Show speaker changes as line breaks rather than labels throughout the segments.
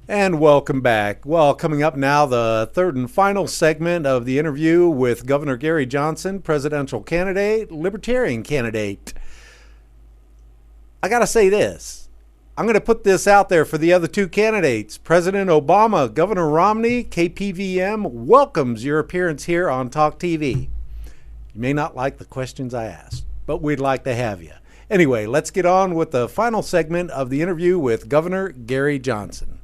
And welcome back. Well, coming up now, the third and final segment of the interview with Governor Gary Johnson, presidential candidate, Libertarian candidate. I got to say this. I'm going to put this out there for the other two candidates. President Obama, Governor Romney, KPVM welcomes your appearance here on Talk TV. You may not like the questions I asked, but we'd like to have you. Anyway, let's get on with the final segment of the interview with Governor Gary Johnson.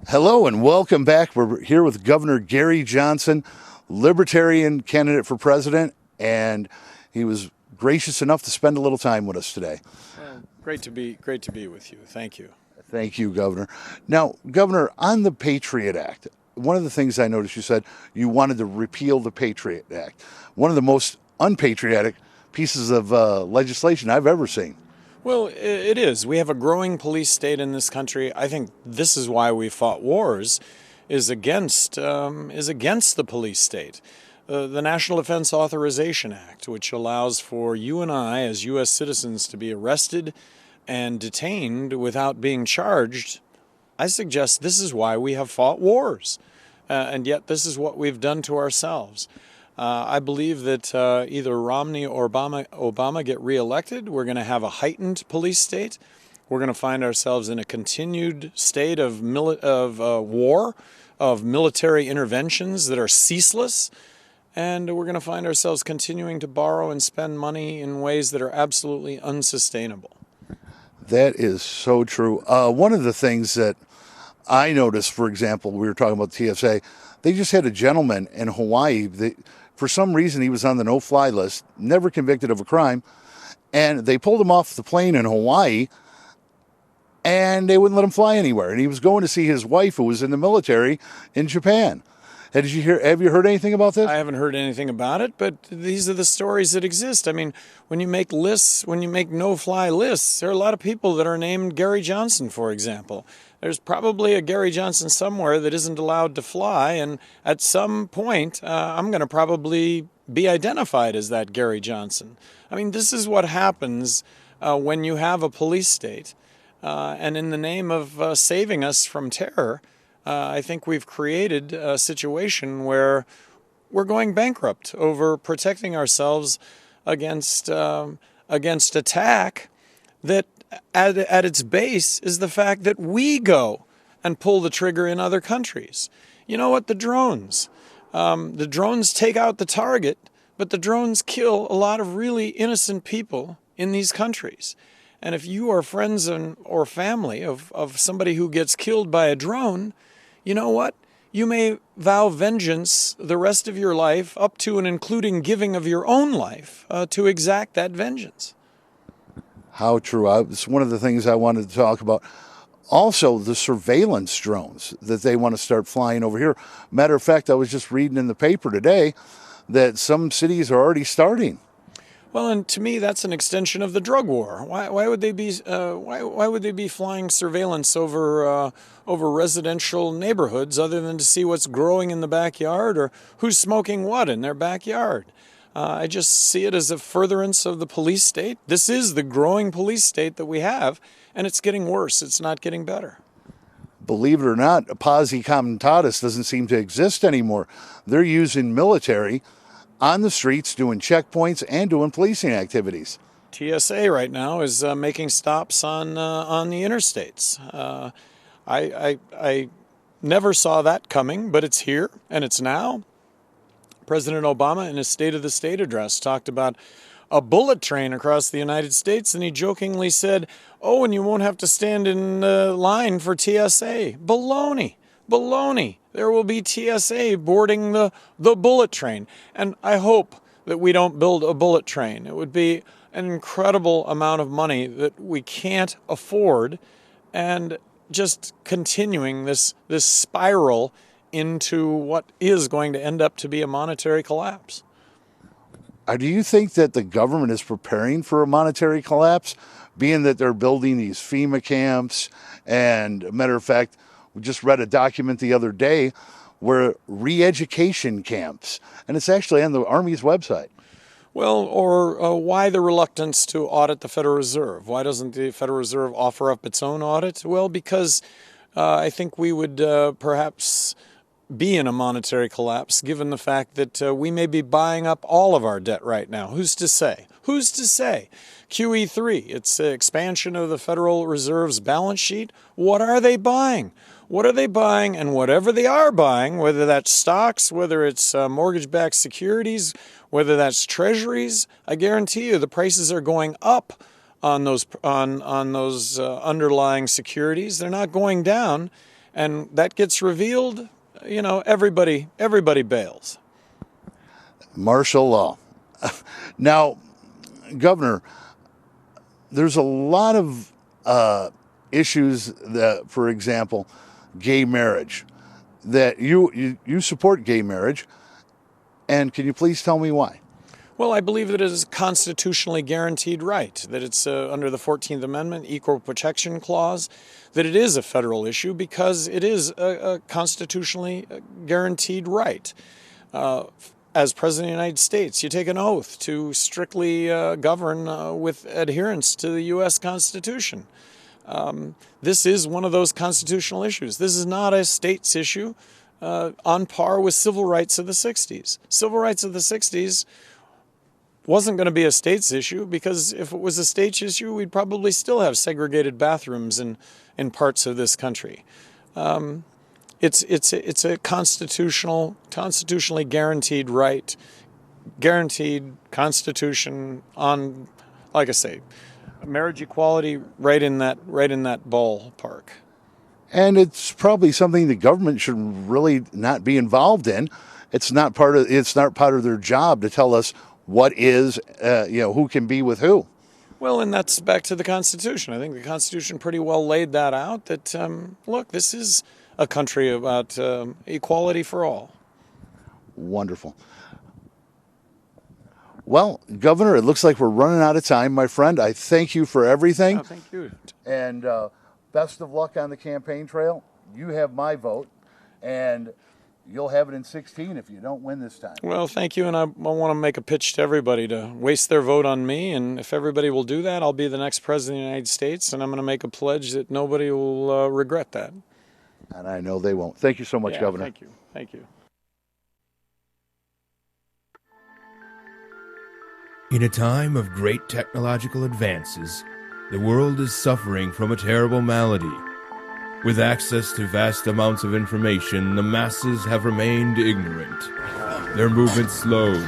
Hello and welcome back. We're here with Governor Gary Johnson, Libertarian candidate for president, and he was gracious enough to spend a little time with us today.
Well, great to be with you. Thank you.
Thank you, Governor. Now, Governor, on the Patriot Act, one of the things I noticed you said you wanted to repeal the Patriot Act. One of the most unpatriotic pieces of legislation I've ever seen.
Well, it is. We have a growing police state in this country. I think this is why we fought wars, is against the police state. The National Defense Authorization Act, which allows for you and I as U.S. citizens to be arrested and detained without being charged, I suggest this is why we have fought wars. And yet this is what we've done to ourselves. I believe that either Romney or Obama get reelected, we're going to have a heightened police state. We're going to find ourselves in a continued state of war, of military interventions that are ceaseless. And we're going to find ourselves continuing to borrow and spend money in ways that are absolutely unsustainable.
That is so true. One of the things that I noticed, for example, we were talking about the TSA, they just had a gentleman in Hawaii that, for some reason, he was on the no-fly list, never convicted of a crime, and they pulled him off the plane in Hawaii, and they wouldn't let him fly anywhere. And he was going to see his wife, who was in the military in Japan. Have you heard anything about this?
I haven't heard anything about it, but these are the stories that exist. I mean, when you make lists, when you make no-fly lists, there are a lot of people that are named Gary Johnson, for example. There's probably a Gary Johnson somewhere that isn't allowed to fly, and at some point, I'm going to probably be identified as that Gary Johnson. I mean, this is what happens when you have a police state. And in the name of saving us from terror, I think we've created a situation where we're going bankrupt over protecting ourselves against attack that at its base is the fact that we go and pull the trigger in other countries. You know what? The drones take out the target, but the drones kill a lot of really innocent people in these countries. And if you are friends or family of somebody who gets killed by a drone, you know what? You may vow vengeance the rest of your life, up to and including giving of your own life to exact that vengeance.
How true. It's one of the things I wanted to talk about. Also, the surveillance drones that they want to start flying over here. Matter of fact, I was just reading in the paper today that some cities are already starting.
Well, and to me, that's an extension of the drug war. Why would they be flying surveillance over residential neighborhoods other than to see what's growing in the backyard or who's smoking what in their backyard? I just see it as a furtherance of the police state. This is the growing police state that we have, and it's getting worse. It's not getting better.
Believe it or not, posse comitatus doesn't seem to exist anymore. They're using military on the streets, doing checkpoints and doing policing activities.
TSA right now is making stops on the interstates. I never saw that coming, but it's here and it's now. President Obama, in his State of the State address, talked about a bullet train across the United States, and he jokingly said, "Oh, and you won't have to stand in line for TSA." Baloney. Baloney. There will be TSA boarding the bullet train. And I hope that we don't build a bullet train. It would be an incredible amount of money that we can't afford, and just continuing this spiral into what is going to end up to be a monetary collapse.
Do you think that the government is preparing for a monetary collapse, being that they're building these FEMA camps? And matter of fact, we just read a document the other day where re-education camps, and it's actually on the Army's website.
Well, or why the reluctance to audit the Federal Reserve? Why doesn't the Federal Reserve offer up its own audit? Well, because I think we would perhaps be in a monetary collapse given the fact that we may be buying up all of our debt right now. Who's to say? Who's to say? QE3, it's an expansion of the Federal Reserve's balance sheet. What are they buying? What are they buying? And whatever they are buying, whether that's stocks, whether it's mortgage-backed securities, whether that's treasuries, I guarantee you the prices are going up on those underlying securities. They're not going down, and that gets revealed. You know, everybody bails.
Martial law. Now, Governor, there's a lot of issues that, for example, gay marriage, that you support gay marriage, and can you please tell me why?
Well, I believe that it is a constitutionally guaranteed right, that it's under the 14th Amendment, Equal Protection Clause, that it is a federal issue because it is a constitutionally guaranteed right. As President of the United States, you take an oath to strictly govern with adherence to the U.S. Constitution. This is one of those constitutional issues. This is not a states issue on par with civil rights of the 60s. Civil rights of the 60s wasn't going to be a states issue because if it was a states issue, we'd probably still have segregated bathrooms in parts of this country. It's a constitutionally guaranteed right, guaranteed constitution on, like I say, marriage equality right in that ballpark.
And it's probably something the government should really not be involved in. It's not part of their job to tell us what is, who can be with who.
Well, and that's back to the Constitution. I think the Constitution pretty well laid that out, that, look, this is a country about equality for all.
Wonderful. Well, Governor, it looks like we're running out of time, my friend. I thank you for everything.
Oh, thank you.
And best of luck on the campaign trail. You have my vote, and you'll have it in 2016 if you don't win this time.
Well, thank you, and I want to make a pitch to everybody to waste their vote on me, and if everybody will do that, I'll be the next President of the United States, and I'm going to make a pledge that nobody will regret that.
And I know they won't. Thank you so much, Governor.
Thank you. Thank you.
In a time of great technological advances, the world is suffering from a terrible malady. With access to vast amounts of information, the masses have remained ignorant, their movements slowed,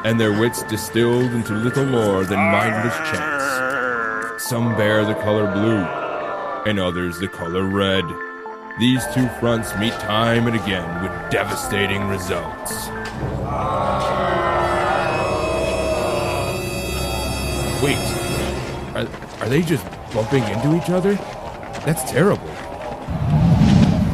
and their wits distilled into little more than mindless chants. Some bear the color blue, and others the color red. These two fronts meet time and again with devastating results. Wait, are they just bumping into each other? That's terrible.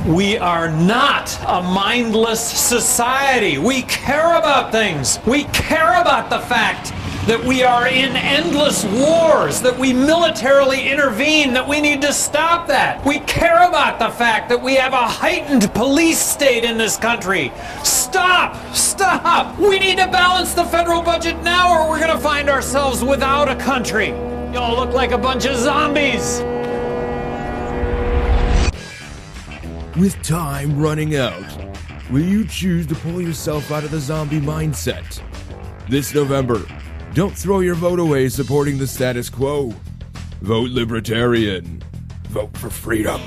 We are not a mindless society. We care about things. We care about the fact that we are in endless wars, that we militarily intervene, that we need to stop that. We care about the fact that we have a heightened police state in this country. Stop! Stop! We need to balance the federal budget now or we're gonna find ourselves without a country. Y'all look like a bunch of zombies.
With time running out, will you choose to pull yourself out of the zombie mindset? This November, don't throw your vote away supporting the status quo. Vote Libertarian. Vote for freedom.